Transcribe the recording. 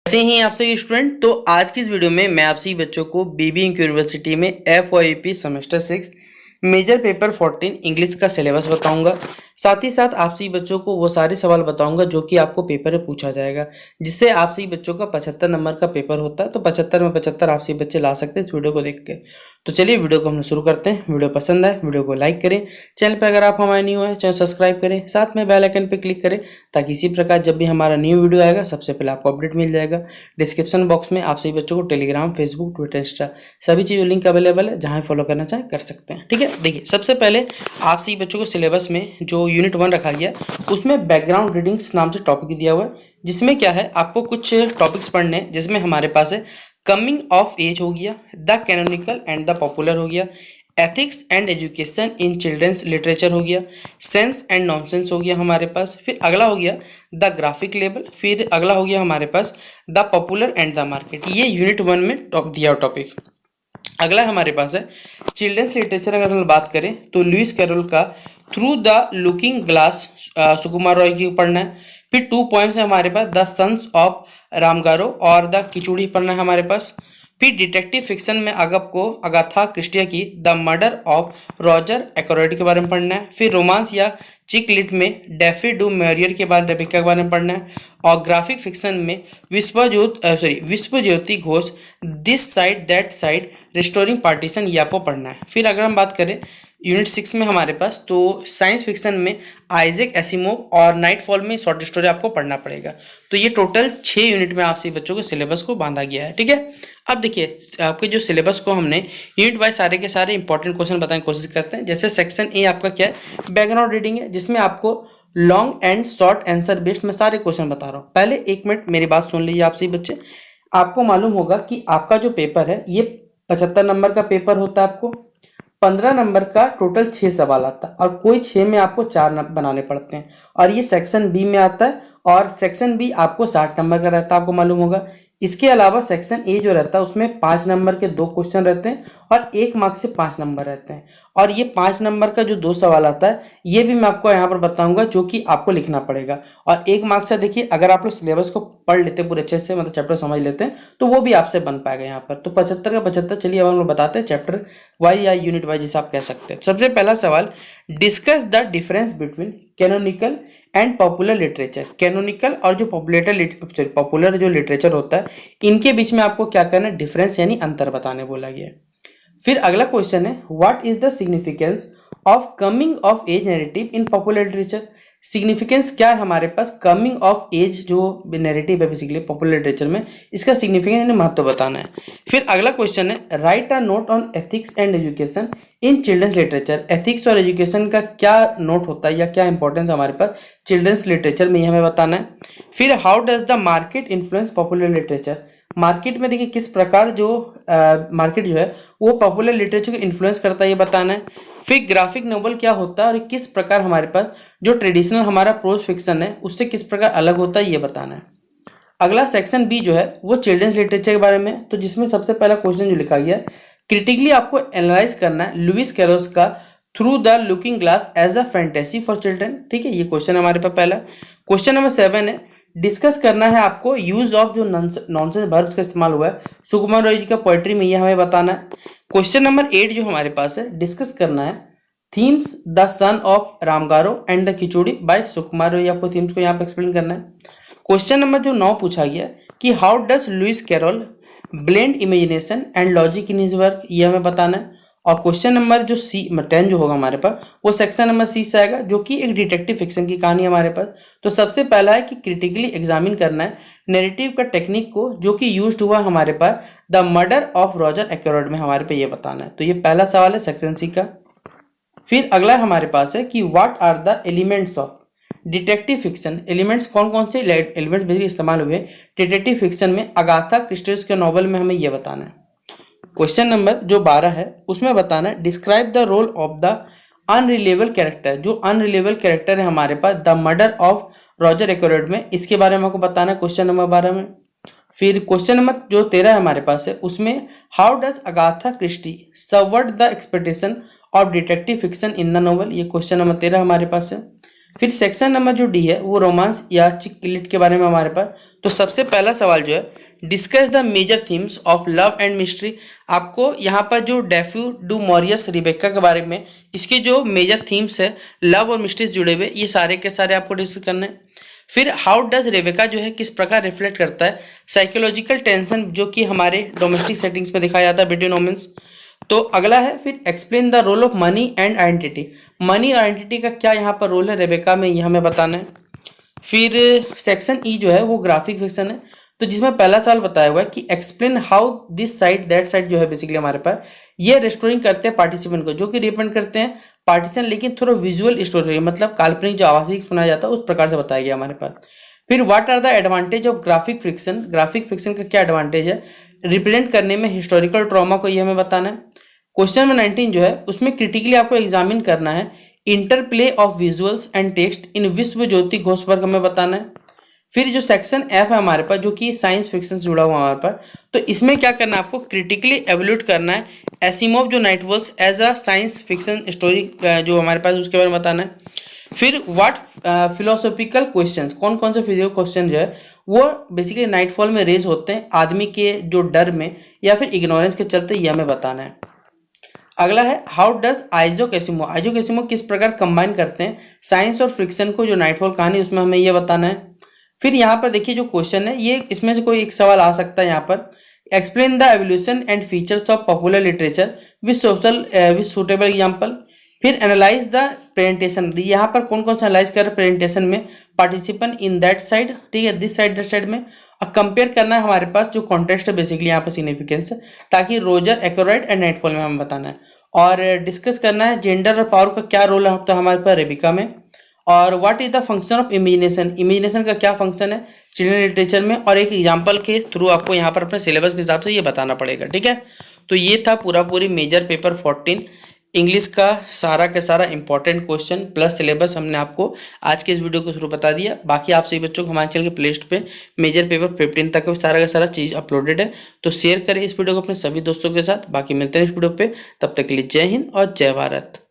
कैसे हैं आप सभी स्टूडेंट। तो आज की इस वीडियो में मैं आप सभी बच्चों को बीबी इंक यूनिवर्सिटी में FYP semester 6 major paper 14 English का सिलेबस बताऊंगा। साथ ही साथ आप सभी बच्चों को वो सारे सवाल बताऊंगा जो कि आपको पेपर में पूछा जाएगा, जिससे आप सभी बच्चों का 75 नंबर का पेपर होता है। तो 75 में 75 आप सभी बच्चे ला सकते हैं इस वीडियो को देख के। तो चलिए वीडियो को हम शुरू करते हैं। वीडियो पसंद आए वीडियो को लाइक करें, चैनल पर अगर आप हमारे न्यू हैं चैनल सब्सक्राइब करें, साथ में बेल आइकन पर क्लिक करें ताकि इसी प्रकार जब भी हमारा न्यू वीडियो आएगा सबसे पहले आपको अपडेट मिल जाएगा। डिस्क्रिप्शन बॉक्स में आप सभी बच्चों को टेलीग्राम, फेसबुक, ट्विटर, इंस्टा सभी चीज़ों लिंक अवेलेबल है, जहाँ फॉलो करना चाहें कर सकते हैं। ठीक है, देखिए सबसे पहले आप सभी बच्चों को सिलेबस में जो यूनिट 1 रखा गया उसमें बैकग्राउंड रीडिंग्स नाम से टॉपिक दिया हुआ है, जिसमें क्या है आपको कुछ टॉपिक्स पढ़ने हैं। जिसमें हमारे पास है कमिंग ऑफ एज हो गया, the canonical and the popular हो गया, ethics and education in children's literature हो गया, सेंस एंड नॉनसेंस हो गया हमारे पास। फिर अगला हो गया द ग्राफिक लेवल, फिर अगला हो गया हमारे पास the popular and the market. ये यूनिट 1 में दिया टॉपिक। अगला हमारे पास है चिल्ड्रंस लिटरेचर। अगर हम बात करें तो लुइस कैरोल का थ्रू द लुकिंग ग्लास सुकुमार रॉय की पढ़ना है। फिर 2 पॉइंट्स है हमारे पास द सन्स ऑफ रामगारो और द किचूड़ी पढ़ना है हमारे पास। फिर डिटेक्टिव फिक्शन में अगाथा क्रिस्टिया की द मर्डर ऑफ रॉजर एक्रोइड के बारे में पढ़ना है। फिर रोमांस या चिक लिट में डेफी डू मैरियर के बारे रेबिका के बारे में पढ़ना है। और ग्राफिक फिक्शन में Vishwa Jyoti Ghosh this side that side restoring partition ये आपको पढ़ना है। फिर अगर हम बात करें यूनिट 6 में हमारे पास तो साइंस फिक्शन में आइजैक एसिमोव और नाइटफॉल में शॉर्ट स्टोरी आपको पढ़ना पड़ेगा। तो ये टोटल 6 यूनिट में आप सभी बच्चों के सिलेबस को बांधा गया है। ठीक है, अब देखिए आपके जो सिलेबस को हमने यूनिट वाइज सारे के सारे इंपॉर्टेंट क्वेश्चन बताने की कोशिश करते हैं। जैसे सेक्शन ए आपका क्या है, बैकग्राउंड रीडिंग है, जिसमें आपको long and short answer based मैं सारे क्वेश्चन बता रहा हूँ। पहले 1 मिनट मेरी बात सुन लीजिए आप सभी बच्चे। आपको मालूम होगा कि आपका जो पेपर है ये 75 नंबर का पेपर होता है। आपको 15 नंबर का टोटल 6 सवाल आता है और कोई 6 में आपको 4 बनाने पड़ते हैं, और ये सेक्शन बी में आता है। और सेक्शन बी आपको 60 नंबर का रहता है, आपको मालूम होगा। इसके अलावा सेक्शन ए जो रहता है उसमें 5 नंबर के 2 क्वेश्चन रहते हैं और 1 मार्क्स से 5 नंबर रहते हैं। और ये 5 नंबर का जो 2 सवाल आता है ये भी मैं आपको यहाँ पर बताऊंगा, जो कि आपको लिखना पड़ेगा। और 1 मार्क्स से देखिए अगर आप लोग सिलेबस को पढ़ लेते पूरे अच्छे से, मतलब चैप्टर समझ लेते हैं, तो वो भी आपसे बन पाएगा यहाँ पर। तो 75 का 75। चलिए अब हम लोग बताते हैं चैप्टर वाइज या यूनिट वाइज, जिसे आप कह सकते हैं। सबसे पहला सवाल, discuss the difference between canonical and popular literature. Canonical और जो पॉपुलर जो लिटरेचर होता है इनके बीच में आपको क्या करना है, डिफरेंस यानी अंतर बताने बोला गया है। फिर अगला क्वेश्चन है, what is the significance of coming of age narrative in popular literature. Significance क्या है हमारे पास, कमिंग ऑफ एज जो नैरेटिव है बेसिकली पॉपुलर लिटरेचर में, इसका सिग्निफिकेंस यानी महत्व बताना है। फिर अगला क्वेश्चन है, write a note on ethics and education in children's literature. Ethics और एजुकेशन का क्या नोट होता है या क्या इंपॉर्टेंस हमारे पास चिल्ड्रंस लिटरेचर में, ये हमें बताना है। फिर how does the market influence popular literature. Market में देखिए किस प्रकार जो मार्केट जो है वो पॉपुलर लिटरेचर को इन्फ्लुएंस करता है, ये बताना है। फिर ग्राफिक नोवेल क्या होता है और किस प्रकार हमारे पास जो ट्रेडिशनल हमारा प्रोज फिक्शन है उससे किस प्रकार अलग होता है, ये बताना है। अगला सेक्शन बी जो है वो चिल्ड्रंस लिटरेचर के बारे में, तो जिसमें सबसे पहला क्वेश्चन जो लिखा गया है, क्रिटिकली आपको एनालाइज करना है लुइस कैरोल का through the looking glass as a fantasy for children. ठीक है, ये क्वेश्चन हमारे पास पहला। क्वेश्चन नंबर 7 है, डिस्कस करना है आपको यूज ऑफ जो नॉनसेंस वर्ब्स का इस्तेमाल हुआ है सुकुमार रॉय जी का पोएट्री में, ये हमें बताना है। क्वेश्चन नंबर 8 जो हमारे पास है, डिस्कस करना है themes the son of Ramgarur and the Khichuri by Sukumar Ray. आपको थीम्स को यहाँ पे एक्सप्लेन करना है। क्वेश्चन नंबर जो 9 पूछा गया कि how does Lewis Carroll blend imagination and logic in his work, ये हमें बताना है। और क्वेश्चन नंबर जो 10 जो होगा हमारे पास वो सेक्शन नंबर सी से आएगा, जो कि एक डिटेक्टिव फिक्शन की कहानी है हमारे पास। तो सबसे पहला है कि क्रिटिकली एग्जामिन करना है नैरेटिव का टेक्निक को जो कि यूज्ड हुआ हमारे पास the murder of Roger Ackroyd में, हमारे पे ये बताना है। तो ये पहला सवाल है सेक्शन सी का। फिर अगला हमारे पास है कि what are the elements of detective fiction. Elements कौन कौन से एलिमेंट्स बेसिकली इस्तेमाल हुए डिटेक्टिव फिक्शन में अगाथा क्रिस्टी के नॉवल में, हमें यह बताना है। क्वेश्चन नंबर जो 12 है उसमें बताना है describe the role of the unreliable character. जो अनरिलेबल कैरेक्टर है हमारे पास the murder of Roger Ackroyd में, इसके बारे में आपको बताना है क्वेश्चन नंबर 12 में। फिर क्वेश्चन नंबर जो 13 हमारे पास है उसमें how does Agatha Christie subvert the expectation of detective fiction in the novel, ये क्वेश्चन नंबर 13 हमारे पास है। फिर सेक्शन नंबर जो डी है वो रोमांस या चिक लिट के बारे में हमारे पास। तो सबसे पहला सवाल जो है, discuss the major themes of love and mystery. आपको यहाँ पर जो डेफ्यू डू मॉरियस रिबेका के बारे में, इसके जो मेजर थीम्स है लव और मिस्ट्री जुड़े हुए, ये सारे के सारे आपको डिस्कस करने हैं। फिर हाउ डज रेबेका जो है किस प्रकार रिफ्लेक्ट करता है साइकोलॉजिकल टेंशन जो कि हमारे डोमेस्टिक सेटिंग्स में दिखाया जाता है बिटवीन वुमेन्स। तो अगला है फिर explain the role of money and identity. Money और आइडेंटिटी का क्या यहाँ पर रोल है रेबेका में, ये हमें बताना है। फिर सेक्शन ई जो है वो ग्राफिक फिक्शन है, तो जिसमें पहला सवाल बताया हुआ है कि explain how this side that side जो है बेसिकली हमारे पास ये रेस्टोरिंग करते हैं पार्टिसिपेंट को, जो कि रिप्रेजेंट करते हैं पार्टीशन, लेकिन थोड़ा विजुअल स्टोरी, मतलब काल्पनिक जो आवाज़ सुना जाता है उस प्रकार से बताया गया हमारे पास। फिर what are the advantage of graphic fiction, graphic fiction का क्या एडवांटेज है रिप्रेजेंट करने में हिस्टोरिकल ट्रॉमा को, ये हमें बताना है। क्वेश्चन नंबर 19 जो है उसमें क्रिटिकली आपको एग्जामिन करना है interplay of visuals and text in विश्व ज्योति घोष वर्ग हमें बताना है। फिर जो सेक्शन एफ है हमारे पास जो कि साइंस फिक्शन से जुड़ा हुआ हमारे पास, तो इसमें क्या करना है आपको क्रिटिकली एवेल्यूट करना है एसिमोव जो nightfall as a science fiction story जो हमारे पास उसके बारे में बताना है। फिर व्हाट फिलोसॉफिकल क्वेश्चंस, कौन कौन से फिजिकल क्वेश्चन जो है वो बेसिकली नाइटफॉल में रेज होते हैं आदमी के जो डर में या फिर इग्नोरेंस के चलते, ये हमें बताना है। अगला है how does Isaac Asimov, Isaac Asimov किस प्रकार कंबाइन करते हैं साइंस और फ्रिक्शन को, जो नाइटफॉल कहानी उसमें हमें ये बताना है। फिर यहाँ पर देखिए जो क्वेश्चन है ये इसमें से कोई एक सवाल आ सकता है यहाँ पर, explain the evolution and features of popular literature with suitable example. फिर एनालाइज द प्रेजेंटेशन, यहाँ पर कौन कौन सा एनालाइज कर रहे हैं प्रेजेंटेशन में, पार्टिसिपेंट इन दैट साइड, ठीक है, दिस साइड दैट साइड में, और कंपेयर करना है हमारे पास जो कॉन्टेक्स्ट है बेसिकली यहाँ पर सिग्निफिकेंस, ताकि रोजर एक्यूरेट एंड नाइटफॉल में हमें बताना है। और डिस्कस करना है जेंडर और पावर का क्या रोल है तो हमारे पास रेबिका में, और what is the function of imagination, imagination का क्या फंक्शन है चिल्ड्रन लिटरेचर में, और एक एग्जांपल के थ्रू आपको यहाँ पर अपने सिलेबस के हिसाब से ये बताना पड़ेगा, ठीक है। तो ये था पूरी मेजर पेपर 14 इंग्लिश का सारा इंपॉर्टेंट क्वेश्चन प्लस सिलेबस हमने आपको आज के इस वीडियो के थ्रू बता दिया। बाकी आप सभी बच्चों को हमारे चैनल के प्लेलिस्ट पे मेजर पेपर 15 तक सारा का सारा चीज़ अपलोडेड है, तो शेयर करें इस वीडियो को अपने सभी दोस्तों के साथ। बाकी मिलते हैं इस वीडियो पे, तब तक के लिए जय हिंद और जय भारत।